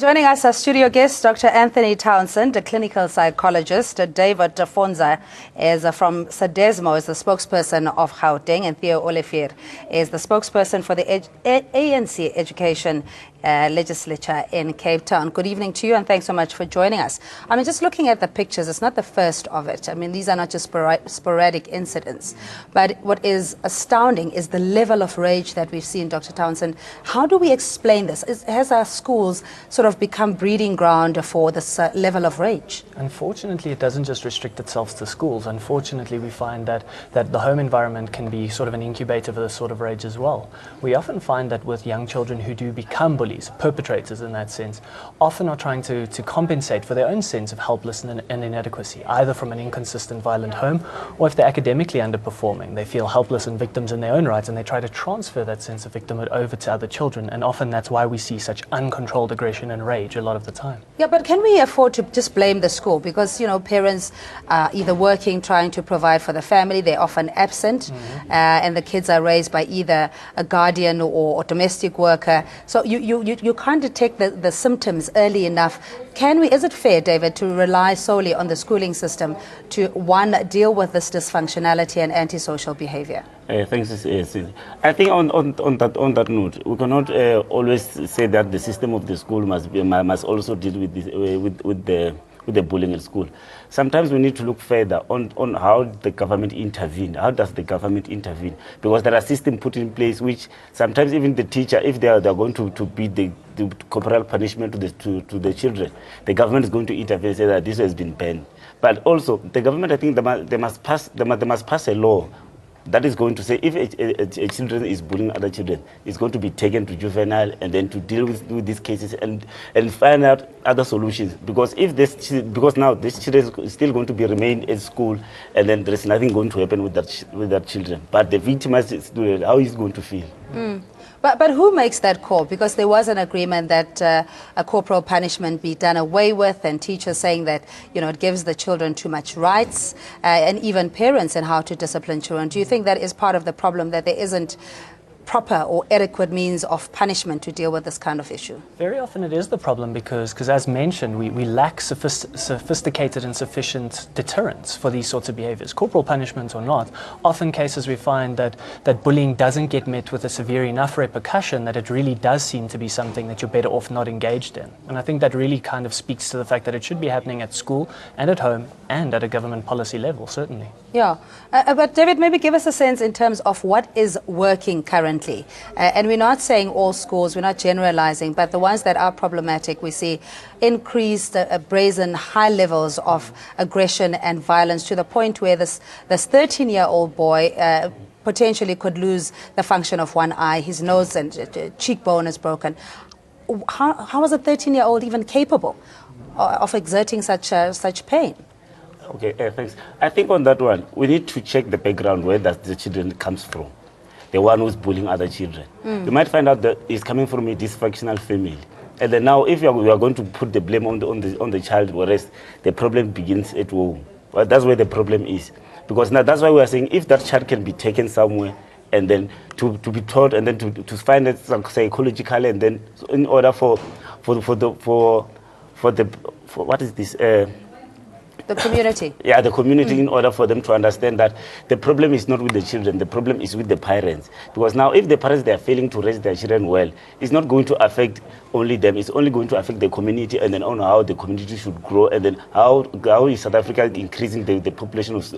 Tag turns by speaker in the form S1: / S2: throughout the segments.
S1: Joining us as studio guest, Dr. Anthony Townsend, a clinical psychologist. David Fonza is from Sadesmo, is the spokesperson of Gauteng, and Theo Olivier is the spokesperson for the ANC Education Legislature in Cape Town. Good evening to you, and thanks so much for joining us. I mean, just looking at the pictures, it's not the first of it. I mean, these are not just sporadic incidents. But what is astounding is the level of rage that we've seen, Dr. Townsend. How do we explain this? Has our schools sort of become breeding ground for this level of rage?
S2: Unfortunately, it doesn't just restrict itself to schools. Unfortunately, we find that the home environment can be sort of an incubator for this sort of rage as well. We often find that with young children who do become bullies, perpetrators in that sense, often are trying to compensate for their own sense of helplessness and inadequacy, either from an inconsistent violent home, or if they're academically underperforming, they feel helpless and victims in their own rights, and they try to transfer that sense of victimhood over to other children. And often that's why we see such uncontrolled aggression and rage a lot of the time.
S1: Yeah, but can we afford to just blame the school? Because, you know, parents are either working, trying to provide for the family, they're often absent, and the kids are raised by either a guardian or domestic worker. So you can't detect the symptoms early enough. Is it fair, David, to rely solely on the schooling system to, one, deal with this dysfunctionality and antisocial behavior?
S3: Thanks. I think on that note, we cannot always say that the system of the school must also deal with this, with the bullying at school. Sometimes we need to look further on how the government intervene. How does the government intervene? Because there are systems put in place which sometimes even the teacher, if they are going to beat the corporal punishment to the children, the government is going to intervene and say that this has been banned. But also the government, I think they must pass a law that is going to say if a children is bullying other children, it's going to be taken to juvenile and then to deal with these cases and find out other solutions. Because because now this children is still going to be remain at school, and then there is nothing going to happen with that children. But the victimized student, how is going to feel?
S1: But who makes that call? Because there was an agreement that a corporal punishment be done away with, and teachers saying that, you know, it gives the children too much rights, and even parents in how to discipline children. Do you think that is part of the problem, that there isn't proper or adequate means of punishment to deal with this kind of issue?
S2: Very often it is the problem because as mentioned, we lack sophisticated and sufficient deterrents for these sorts of behaviors, corporal punishment or not. Often cases we find that bullying doesn't get met with a severe enough repercussion that it really does seem to be something that you're better off not engaged in. And I think that really kind of speaks to the fact that it should be happening at school and at home and at a government policy level, certainly.
S1: Yeah, but David, maybe give us a sense in terms of what is working currently. And we're not saying all schools, we're not generalizing, but the ones that are problematic, we see increased brazen high levels of aggression and violence, to the point where this 13-year-old boy potentially could lose the function of one eye, his nose and cheekbone is broken. How is a 13-year-old even capable of exerting such pain?
S3: Okay, thanks. I think on that one, we need to check the background where that the children comes from. The one who's bullying other children. You might find out that it's coming from a dysfunctional family. And then now, if we are going to put the blame on the child, whereas the problem begins at home. Well, that's where the problem is. Because now that's why we are saying if that child can be taken somewhere and then to be taught and then to find it psychologically, and then in order for what is this?
S1: The community.
S3: Yeah, the community, in order for them to understand that the problem is not with the children, the problem is with the parents. Because now if the parents, they are failing to raise their children well, it's not going to affect only them, it's only going to affect the community, and then on how the community should grow, and then how is South Africa increasing the population of,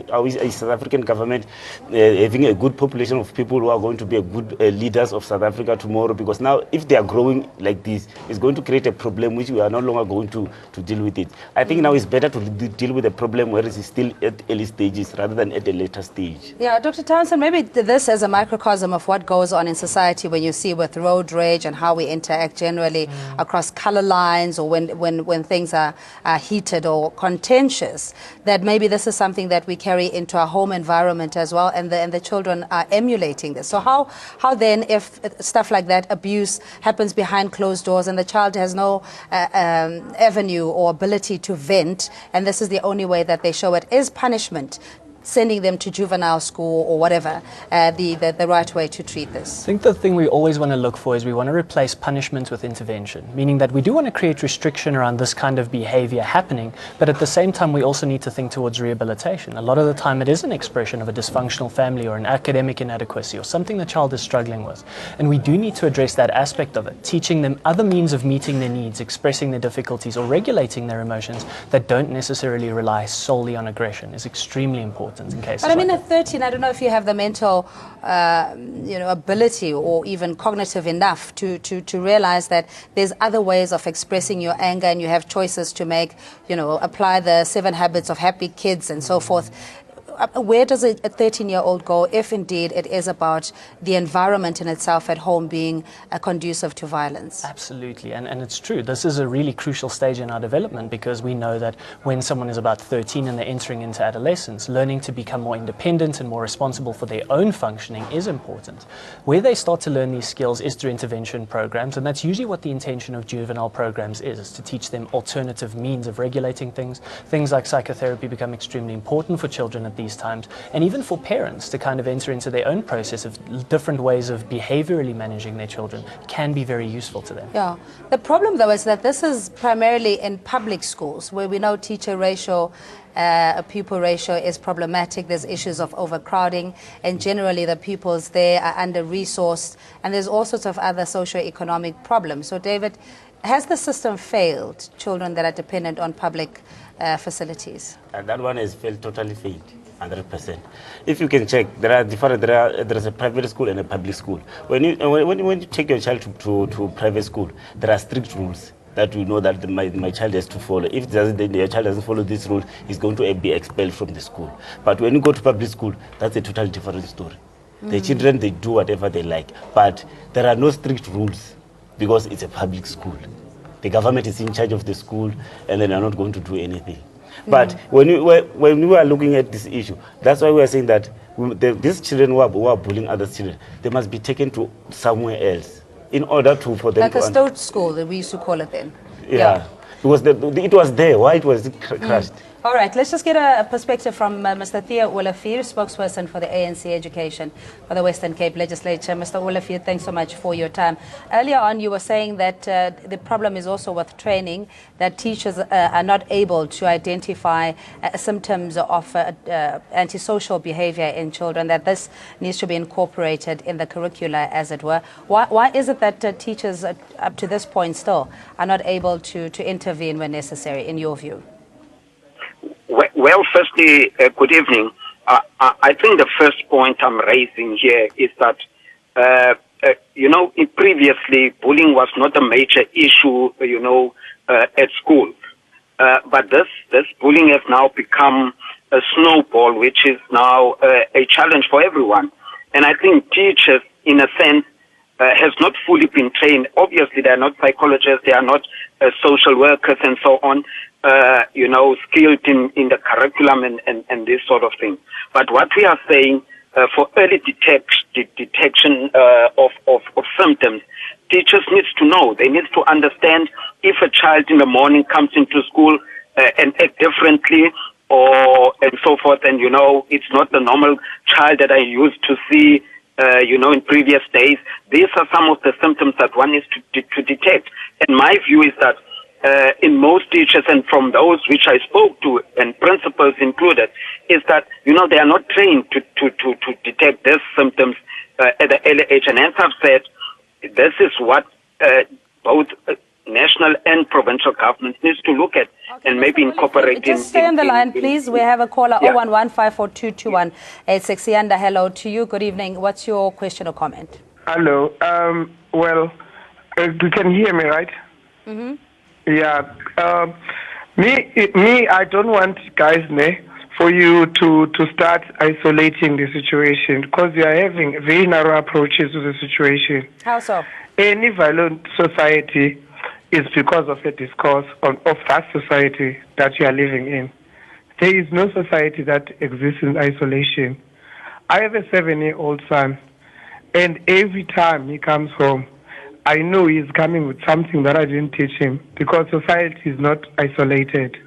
S3: how is South African government having a good population of people who are going to be a good leaders of South Africa tomorrow. Because now if they are growing like this, it's going to create a problem which we are no longer going to deal with it. I think now it's better to deal with the problem where it's still at early stages rather than at a later stage.
S1: Yeah, Dr. Townsend, maybe this as a microcosm of what goes on in society when you see with road rage and how we interact generally across color lines, or when things are heated or contentious, that maybe this is something that we carry into our home environment as well, and the children are emulating this. So how then, if stuff like that, abuse happens behind closed doors and the child has no avenue or ability to vent, and this is the only way that they show it, is punishment sending them to juvenile school or whatever the right way to treat this?
S2: I think the thing we always want to look for is we want to replace punishment with intervention, meaning that we do want to create restriction around this kind of behavior happening, but at the same time we also need to think towards rehabilitation. A lot of the time it is an expression of a dysfunctional family or an academic inadequacy or something the child is struggling with. And we do need to address that aspect of it, teaching them other means of meeting their needs, expressing their difficulties or regulating their emotions that don't necessarily rely solely on aggression is extremely important in cases
S1: But I mean,
S2: like
S1: at 13, I don't know if you have the mental ability or even cognitive enough to realize that there's other ways of expressing your anger and you have choices to make, apply the 7 habits of happy kids and so forth. Where does a 13-year-old go if indeed it is about the environment in itself at home being conducive to violence?
S2: Absolutely, and it's true. This is a really crucial stage in our development because we know that when someone is about 13 and they're entering into adolescence, learning to become more independent and more responsible for their own functioning is important. Where they start to learn these skills is through intervention programs, and that's usually what the intention of juvenile programs is to teach them alternative means of regulating things. Things like psychotherapy become extremely important for children at these times, and even for parents to kind of enter into their own process of different ways of behaviorally managing their children can be very useful to them.
S1: Yeah. The problem, though, is that this is primarily in public schools where we know teacher ratio, pupil ratio is problematic. There's issues of overcrowding, and generally the pupils there are under-resourced, and there's all sorts of other socio-economic problems. So, David, has the system failed children that are dependent on public facilities?
S3: And that one has totally failed. 100%. If you can check, there's a private school and a public school. When you take your child to private school, there are strict rules that we know that my child has to follow. If your child doesn't follow this rule, he's going to be expelled from the school. But when you go to public school, that's a totally different story. The children, they do whatever they like, but there are no strict rules because it's a public school. The government is in charge of the school, and then they're not going to do anything. But when we are looking at this issue, that's why we are saying that these children who are bullying other children, they must be taken to somewhere else in order for them
S1: like
S3: to...
S1: a Stoat school, that we used to call it then.
S3: Yeah. Because it was there. Why it was crushed?
S1: All right, let's just get a perspective from Mr. Theo Olafir, spokesperson for the ANC Education for the Western Cape Legislature. Mr. Olafir, thanks so much for your time. Earlier on, you were saying that the problem is also with training, that teachers are not able to identify symptoms of antisocial behavior in children, that this needs to be incorporated in the curricula, as it were. Why is it that teachers, up to this point still, are not able to intervene when necessary, in your view?
S4: Well, firstly, good evening. I think the first point I'm raising here is that, previously bullying was not a major issue, at school. But this bullying has now become a snowball, which is now a challenge for everyone. And I think teachers, in a sense, has not fully been trained. Obviously, they are not psychologists, they are not social workers and so on, skilled in the curriculum and this sort of thing. But what we are saying, for early detection of symptoms, teachers need to know. They need to understand if a child in the morning comes into school and act differently and so forth, and, it's not the normal child that I used to see in previous days. These are some of the symptoms that one needs to detect. And my view is that in most teachers, and from those which I spoke to, and principals included, is that, they are not trained to detect these symptoms at the early age. And as I've said, this is what both national and provincial governments needs to look at, and maybe incorporate.
S1: Just stay on the line, please. We have a caller, 011-542-2186. Yanda, hello to you. Good evening. What's your question or comment?
S5: Hello. You can hear me, right?
S1: Mm-hmm.
S5: Yeah. Me, I don't want, guys, for you to start isolating the situation, because you are having very narrow approaches to the situation.
S1: How so?
S5: Any violent society is because of a discourse of that society that you are living in. There is no society that exists in isolation. I have a 7-year-old son, and every time he comes home, I know he's coming with something that I didn't teach him, because society is not isolated.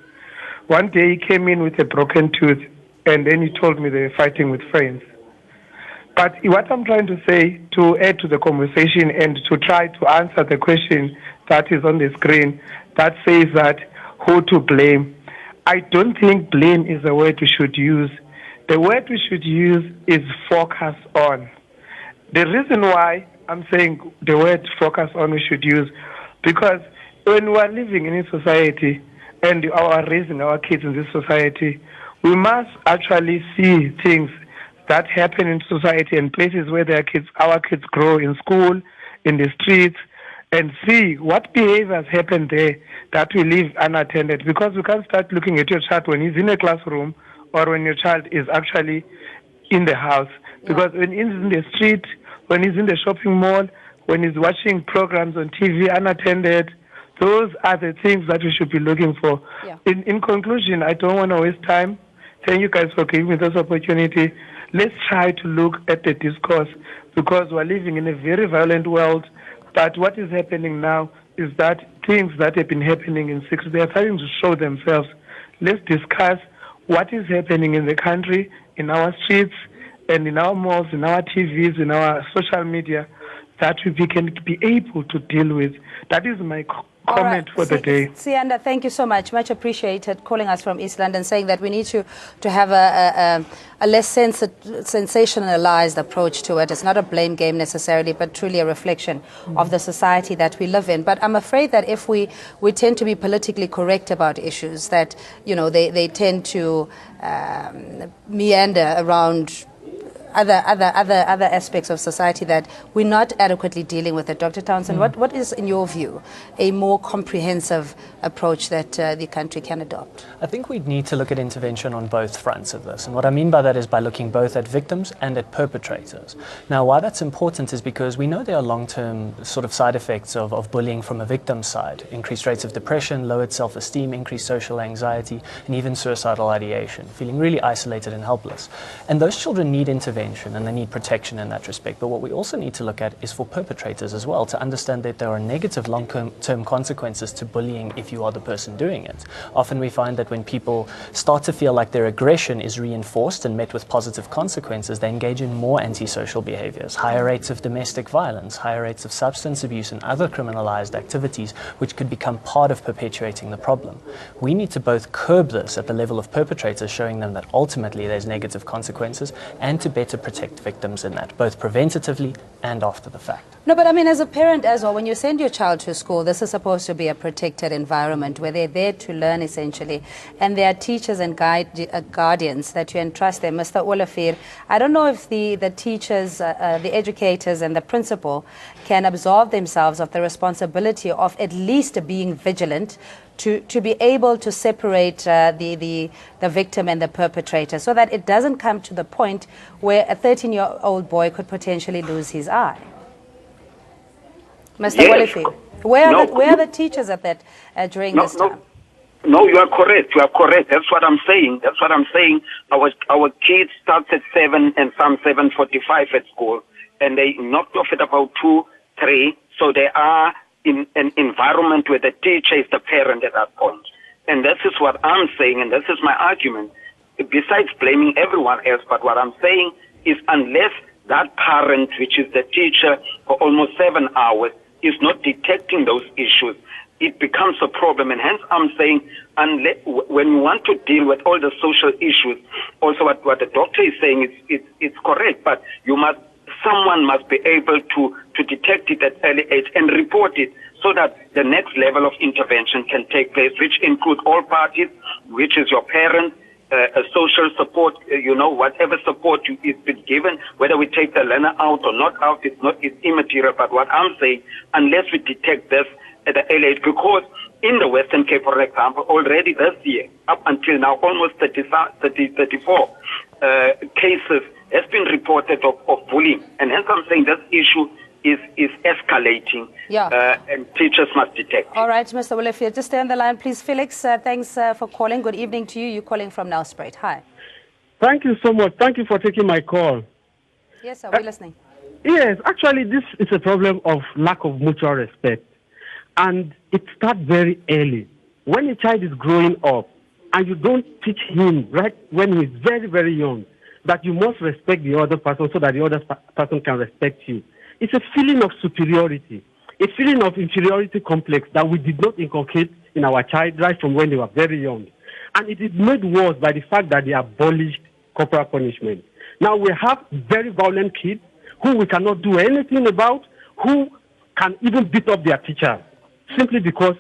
S5: One day he came in with a broken tooth, and then he told me they were fighting with friends. But what I'm trying to say, to add to the conversation and to try to answer the question that is on the screen that says that who to blame, I don't think blame is the word we should use. The word we should use is focus on. The reason why I'm saying the word focus on we should use, because when we are living in a society and we are raising our kids in this society, we must actually see things that happen in society and places where our kids grow, in school, in the streets, and see what behaviors happen there that we leave unattended. Because we can't start looking at your child when he's in a classroom or when your child is actually in the house. Because when he's in the street, when he's in the shopping mall, when he's watching programs on TV unattended, those are the things that we should be looking for.
S1: Yeah.
S5: In conclusion, I don't want to waste time. Thank you guys for giving me this opportunity. Let's try to look at the discourse, because we're living in a very violent world. But what is happening now is that things that have been happening in 60s, they are starting to show themselves. Let's discuss what is happening in the country, in our streets, and in our malls, in our TVs, in our social media, that we can be able to deal with. That is my comment for the day.
S1: Sianda, thank you so much. Much appreciated, calling us from East London, saying that we need to have a less sensationalized approach to it. It's not a blame game necessarily, but truly a reflection of the society that we live in. But I'm afraid that if we tend to be politically correct about issues, that, you know, they tend to meander around other aspects of society that we're not adequately dealing with it. Dr. Townsend, what is, in your view, a more comprehensive approach that the country can adopt?
S2: I think we need to look at intervention on both fronts of this. And what I mean by that is by looking both at victims and at perpetrators. Now, why that's important is because we know there are long-term sort of side effects of bullying from a victim's side. Increased rates of depression, lowered self-esteem, increased social anxiety, and even suicidal ideation, feeling really isolated and helpless. And those children need intervention and they need protection in that respect. But what we also need to look at is for perpetrators as well, to understand that there are negative long-term consequences to bullying if you are the person doing it. Often we find that when people start to feel like their aggression is reinforced and met with positive consequences, they engage in more antisocial behaviors, higher rates of domestic violence, higher rates of substance abuse and other criminalized activities, which could become part of perpetuating the problem. We need to both curb this at the level of perpetrators, showing them that ultimately there's negative consequences, and to better protect victims in that, both preventatively and after the fact.
S1: No, but I mean, as a parent as well, when you send your child to school, this is supposed to be a protected environment where they're there to learn, essentially. And there are teachers and guardians that you entrust them. Mr. Olafir, I don't know if the teachers, the educators and the principal can absolve themselves of the responsibility of at least being vigilant to be able to separate the victim and the perpetrator, so that it doesn't come to the point where a 13-year-old boy could potentially lose his eye. Mr. Wolefin, where are the teachers at that during this time?
S4: No, you are correct. You are correct. That's what I'm saying. That's what I'm saying. Our kids start at 7 and some 7:45 at school, and they knocked off at about 2, 3. So they are in an environment where the teacher is the parent at that point. And this is what I'm saying, and this is my argument. Besides blaming everyone else, but what I'm saying is unless that parent, which is the teacher for almost 7 hours, is not detecting those issues, it becomes a problem. And hence I'm saying, when you want to deal with all the social issues, also what the doctor is saying, it's correct, but someone must be able to detect it at early age and report it, so that the next level of intervention can take place, which includes all parties, which is your parents, social support, whatever support is been given, whether we take the learner out or not out, it's immaterial. But what I'm saying, unless we detect this at the early age, because in the Western Cape, for example, already this year, up until now, almost 34 cases has been reported of bullying. And hence I'm saying this issue is escalating, and teachers must detect.
S1: All right, Mr. Wolefin, just stay on the line, please. Felix, thanks for calling. Good evening to you. You're calling from Nelspruit. Hi.
S6: Thank you so much. Thank you for taking my call.
S1: Yes, sir. We're listening.
S6: Yes, actually, this is a problem of lack of mutual respect. And it starts very early. When a child is growing up, and you don't teach him right when he's very, very young that you must respect the other person so that the other person can respect you, it's a feeling of superiority, a feeling of inferiority complex that we did not inculcate in our child right from when they were very young. And it is made worse by the fact that they abolished corporal punishment. Now we have very violent kids who we cannot do anything about, who can even beat up their teacher simply because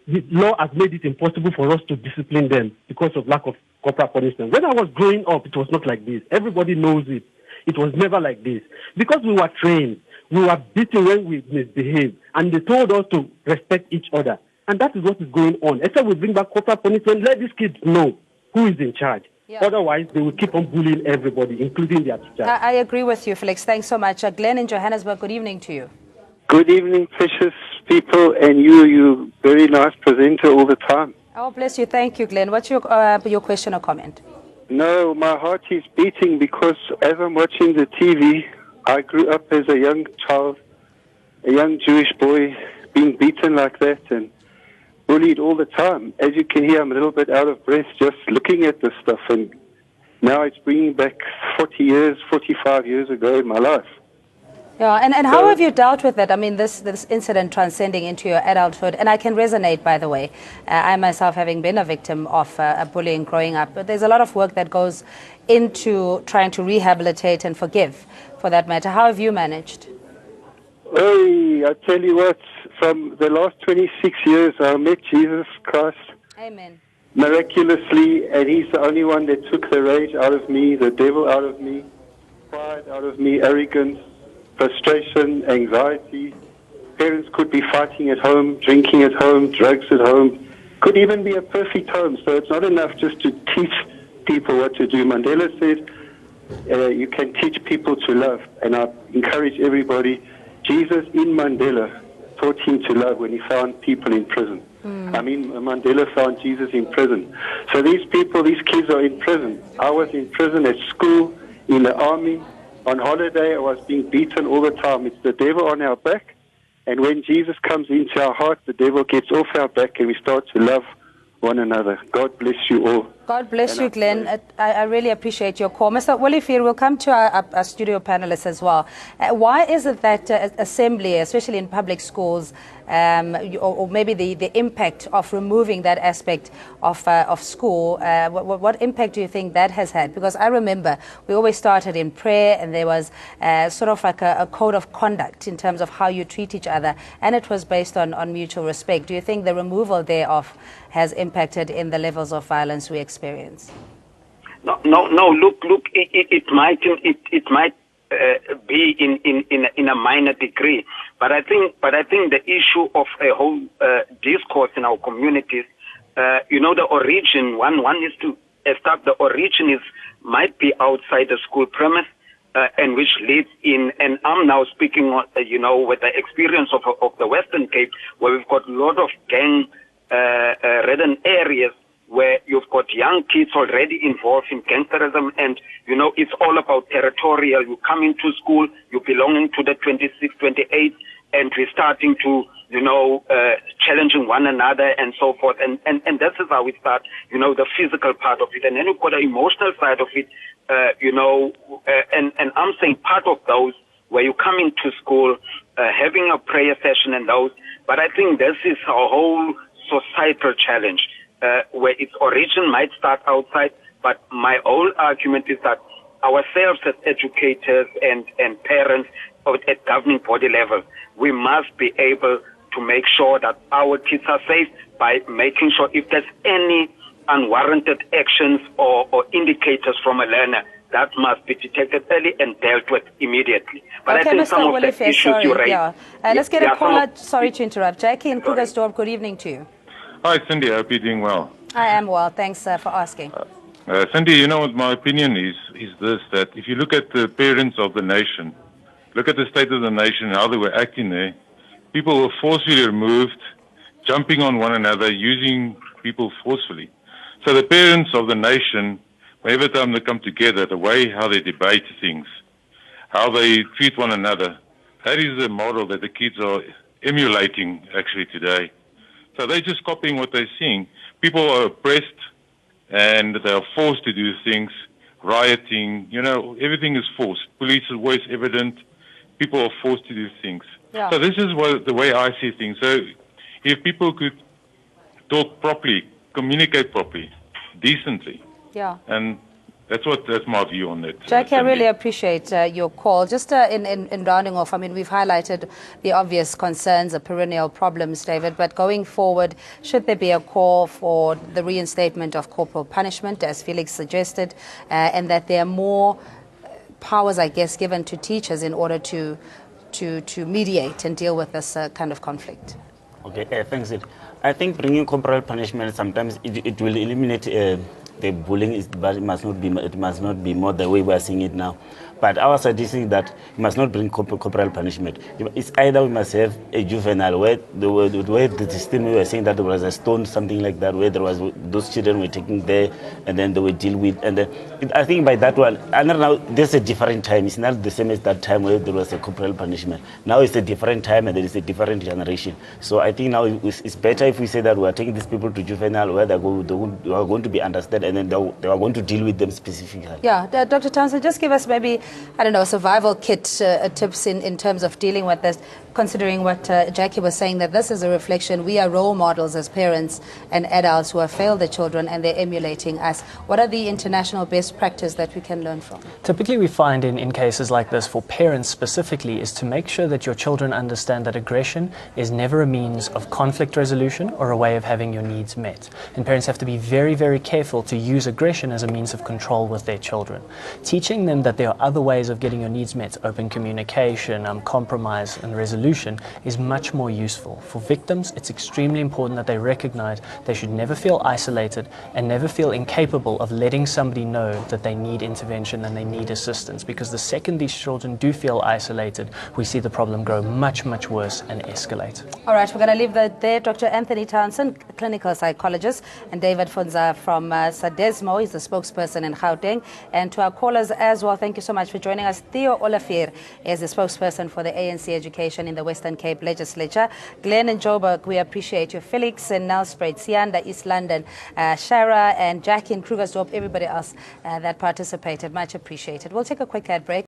S6: the law has made it impossible for us to discipline them because of lack of corporal punishment. When I was growing up, it was not like this. Everybody knows it. It was never like this. Because we were trained, we were beaten when we misbehaved, and they told us to respect each other. And that is what is going on. Except we bring back corporal punishment, let these kids know who is in charge. Yeah. Otherwise, they will keep on bullying everybody, including their teachers.
S1: I agree with you, Felix. Thanks so much. Glenn in Johannesburg, good evening to you.
S7: Good evening, precious people, and you very nice presenter all the time.
S1: Oh, bless you. Thank you, Glenn. What's your question or comment?
S7: No, my heart is beating because as I'm watching the TV, I grew up as a young child, a young Jewish boy, being beaten like that and bullied all the time. As you can hear, I'm a little bit out of breath just looking at this stuff, and now it's bringing back 40 years, 45 years ago in my life.
S1: Yeah, and how have you dealt with that? I mean, this incident transcending into your adulthood, and I can resonate, by the way. I myself, having been a victim of bullying growing up, but there's a lot of work that goes into trying to rehabilitate and forgive, for that matter. How have you managed?
S7: Hey, I tell you what, from the last 26 years, I met Jesus Christ.
S1: Amen.
S7: Miraculously, and he's the only one that took the rage out of me, the devil out of me, pride out of me, arrogance, frustration, anxiety. Parents could be fighting at home, drinking at home, drugs at home. Could even be a perfect home. So it's not enough just to teach people what to do. Mandela said, you can teach people to love. And I encourage everybody, Jesus in Mandela taught him to love when he found people in prison. I mean, Mandela found Jesus in prison. So these people, these kids are in prison. I was in prison at school, in the army. On holiday, I was being beaten all the time. It's the devil on our back. And when Jesus comes into our heart, the devil gets off our back and we start to love one another. God bless you all.
S1: God bless you, Glenn. I really appreciate your call. Mr. Olivier, we'll come to our studio panelists as well. Why is it that assembly, especially in public schools, or maybe the impact of removing that aspect of school, what impact do you think that has had? Because I remember we always started in prayer, and there was sort of like a code of conduct in terms of how you treat each other, and it was based on mutual respect. Do you think the removal thereof has impacted in the levels of violence we experience?
S4: No. Look. It might be in a minor degree, but I think the issue of a whole discourse in our communities, the origin. One is to establish the origin might be outside the school premise, and which leads in. And I'm now speaking, with the experience of the Western Cape, where we've got a lot of gang-ridden areas, where you've got young kids already involved in gangsterism, and, it's all about territorial. You come into school, you belonging to the 26, 28, and we're starting to, challenging one another and so forth. And this is how we start, the physical part of it. And then you've got the emotional side of it, and I'm saying part of those where you come into school, having a prayer session and those. But I think this is a whole societal challenge. Where its origin might start outside, but my whole argument is that ourselves as educators and parents at governing body level, we must be able to make sure that our kids are safe by making sure if there's any unwarranted actions or indicators from a learner, that must be detected early and dealt with immediately. But
S1: okay,
S4: I think
S1: Mr.
S4: some of the issues you raised...
S1: Yeah. Let's get a caller. Sorry to interrupt. Jackie in Krugersdorp, good evening to you.
S8: Hi, Cindy. I hope you're doing well.
S1: I am well. Thanks for asking.
S8: Cindy, what my opinion is this, that if you look at the parents of the nation, look at the state of the nation, how they were acting there, people were forcefully removed, jumping on one another, using people forcefully. So the parents of the nation, every time they come together, the way how they debate things, how they treat one another, that is the model that the kids are emulating actually today. So they're just copying what they're seeing. People are oppressed, and they are forced to do things, rioting, everything is forced. Police is always evident. People are forced to do things.
S1: Yeah.
S8: So this is the way I see things. So if people could talk properly, communicate properly, decently,
S1: Yeah.
S8: and that's my view on it.
S1: Jackie, I
S8: Sandy.
S1: really appreciate your call. Just in rounding off, I mean, we've highlighted the obvious concerns, the perennial problems, David, but going forward, should there be a call for the reinstatement of corporal punishment, as Felix suggested, and that there are more powers, I guess, given to teachers in order to mediate and deal with this kind of conflict?
S3: Okay, thanks. I think bringing corporal punishment sometimes it will eliminate the bullying, but it must not be more the way we are seeing it now. But our suggestion is that we must not bring corporal punishment. It's either we must have a juvenile where the system we were saying that there was a stone, something like that, where there was those children were taken there and then they were deal with. And I think by that one, and now there's a different time. It's not the same as that time where there was a corporal punishment. Now it's a different time and there is a different generation. So I think now it's better if we say that we are taking these people to juvenile where they are going to be understood and then they are going to deal with them specifically.
S1: Yeah, Dr. Townsend, just give us maybe, I don't know, a survival kit tips in terms of dealing with this, considering what Jackie was saying, that this is a reflection. We are role models as parents and adults who have failed their children and they're emulating us. What are the international best practices that we can learn from?
S2: Typically we find in cases like this, for parents specifically, is to make sure that your children understand that aggression is never a means of conflict resolution or a way of having your needs met. And parents have to be very, very careful to use aggression as a means of control with their children. Teaching them that there are other ways of getting your needs met, open communication, compromise and resolution, is much more useful. For victims, it's extremely important that they recognize they should never feel isolated and never feel incapable of letting somebody know that they need intervention and they need assistance, because the second these children do feel isolated, we see the problem grow much, much worse and escalate.
S1: All right, we're going to leave that there. Dr. Anthony Townsend, clinical psychologist, and David Fonza from Sadesmo, he's the spokesperson in Gauteng. And to our callers as well, thank you so much for joining us. Theo Olivier is the spokesperson for the ANC Education in the Western Cape Legislature. Glenn and Joburg, we appreciate you. Felix and Nelspruit, Sianda, East London, Shara and Jackie in Krugersdorp, everybody else that participated, much appreciated. We'll take a quick ad break.